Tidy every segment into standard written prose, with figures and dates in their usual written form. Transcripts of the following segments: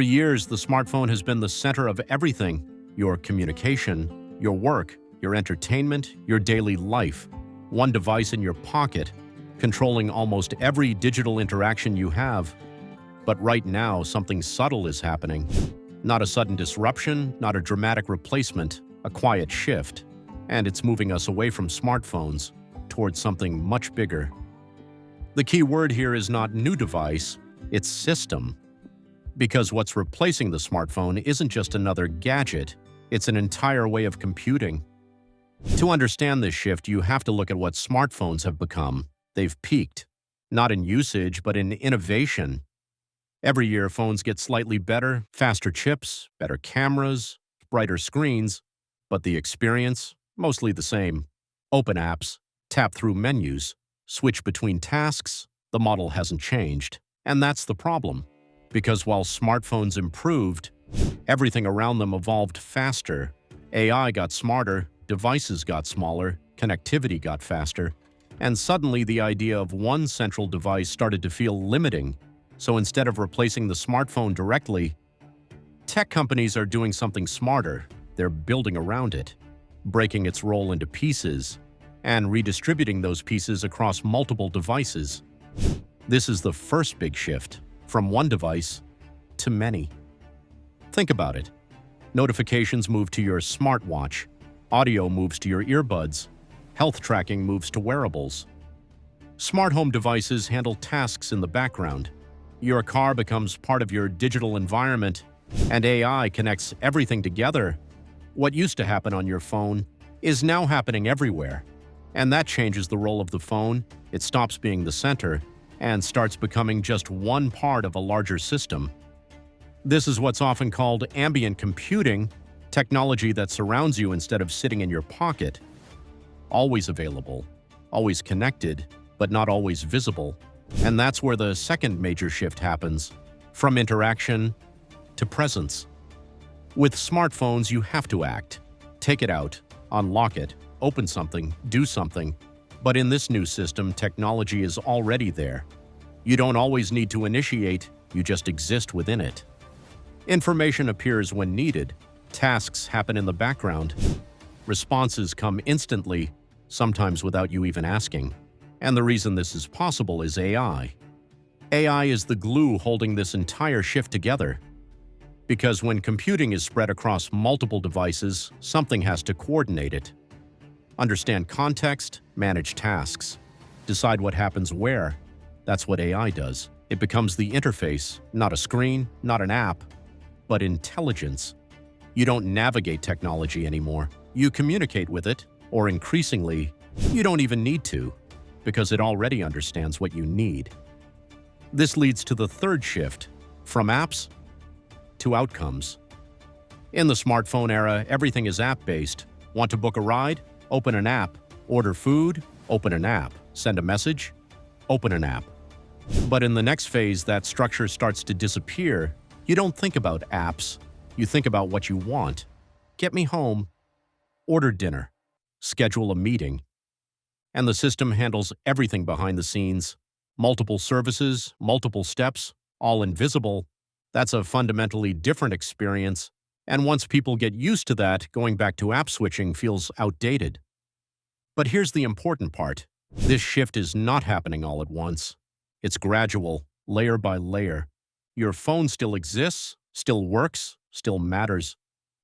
For years, the smartphone has been the center of everything: your communication, your work, your entertainment, your daily life. One device in your pocket, controlling almost every digital interaction you have. But right now, something subtle is happening. Not a sudden disruption, not a dramatic replacement, a quiet shift. And it's moving us away from smartphones towards something much bigger. The key word here is not new device, it's system. Because what's replacing the smartphone isn't just another gadget, it's an entire way of computing. To understand this shift, you have to look at what smartphones have become. They've peaked, not in usage, but in innovation. Every year, phones get slightly better, faster chips, better cameras, brighter screens, but the experience, mostly the same. Open apps, tap through menus, switch between tasks, the model hasn't changed. And that's the problem. Because while smartphones improved, everything around them evolved faster. AI got smarter, devices got smaller, connectivity got faster, and suddenly the idea of one central device started to feel limiting. So instead of replacing the smartphone directly, tech companies are doing something smarter. They're building around it, breaking its role into pieces, and redistributing those pieces across multiple devices. This is the first big shift, from one device to many. Think about it. Notifications move to your smartwatch, audio moves to your earbuds, health tracking moves to wearables. Smart home devices handle tasks in the background. Your car becomes part of your digital environment, and AI connects everything together. What used to happen on your phone is now happening everywhere. And that changes the role of the phone. It stops being the center and starts becoming just one part of a larger system. This is what's often called ambient computing, technology that surrounds you instead of sitting in your pocket. Always available, always connected, but not always visible. And that's where the second major shift happens, from interaction to presence. With smartphones, you have to act. Take it out, unlock it, open something, do something. But in this new system, technology is already there. You don't always need to initiate, you just exist within it. Information appears when needed. Tasks happen in the background. Responses come instantly, sometimes without you even asking. And the reason this is possible is AI. AI is the glue holding this entire shift together. Because when computing is spread across multiple devices, something has to coordinate it. Understand context, manage tasks, decide what happens where. That's what AI does. It becomes the interface, not a screen, not an app, but intelligence. You don't navigate technology anymore. You communicate with it, or increasingly, you don't even need to, because it already understands what you need. This leads to the third shift, from apps to outcomes. In the smartphone era, everything is app-based. Want to book a ride? Open an app. Order food? Open an app. Send a message? Open an app. But in the next phase, that structure starts to disappear. You don't think about apps. You think about what you want. Get me home. Order dinner. Schedule a meeting. And the system handles everything behind the scenes. Multiple services, multiple steps, all invisible. That's a fundamentally different experience. And once people get used to that, going back to app switching feels outdated. But here's the important part. This shift is not happening all at once. It's gradual, layer by layer. Your phone still exists, still works, still matters.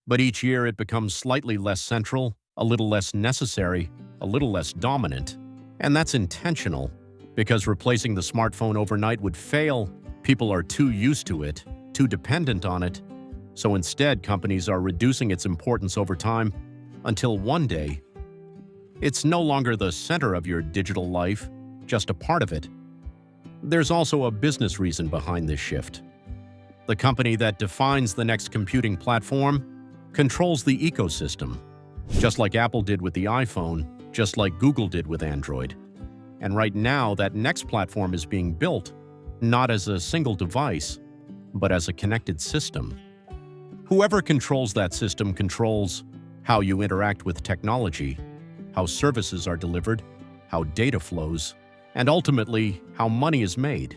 But each year it becomes slightly less central, a little less necessary, a little less dominant. And that's intentional, because replacing the smartphone overnight would fail. People are too used to it, too dependent on it. So instead, companies are reducing its importance over time until one day, it's no longer the center of your digital life, just a part of it. There's also a business reason behind this shift. The company that defines the next computing platform controls the ecosystem, just like Apple did with the iPhone, just like Google did with Android. And right now, that next platform is being built, not as a single device, but as a connected system. Whoever controls that system controls how you interact with technology, how services are delivered, how data flows, and ultimately, how money is made.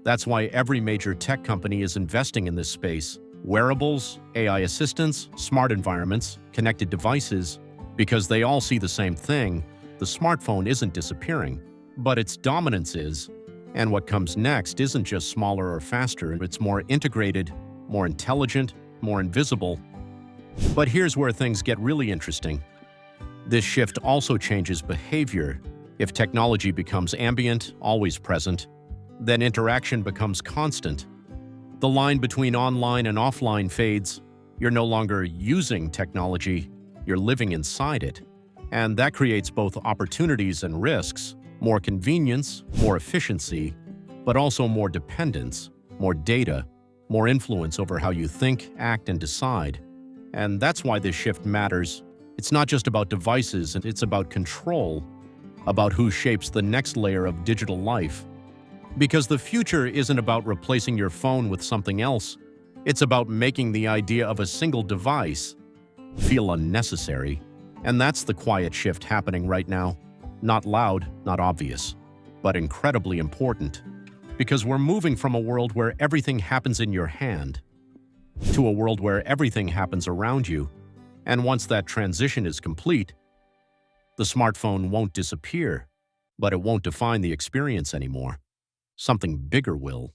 That's why every major tech company is investing in this space. Wearables, AI assistants, smart environments, connected devices, because they all see the same thing. The smartphone isn't disappearing, but its dominance is. And what comes next isn't just smaller or faster, it's more integrated, more intelligent, more invisible. But here's where things get really interesting. This shift also changes behavior. If technology becomes ambient, always present, then interaction becomes constant. The line between online and offline fades. You're no longer using technology, you're living inside it. And that creates both opportunities and risks, more convenience, more efficiency, but also more dependence, more data, more influence over how you think, act, and decide. And that's why this shift matters. It's not just about devices, it's about control, about who shapes the next layer of digital life. Because the future isn't about replacing your phone with something else. It's about making the idea of a single device feel unnecessary. And that's the quiet shift happening right now. Not loud, not obvious, but incredibly important. Because we're moving from a world where everything happens in your hand to a world where everything happens around you. And once that transition is complete, the smartphone won't disappear, but it won't define the experience anymore. Something bigger will.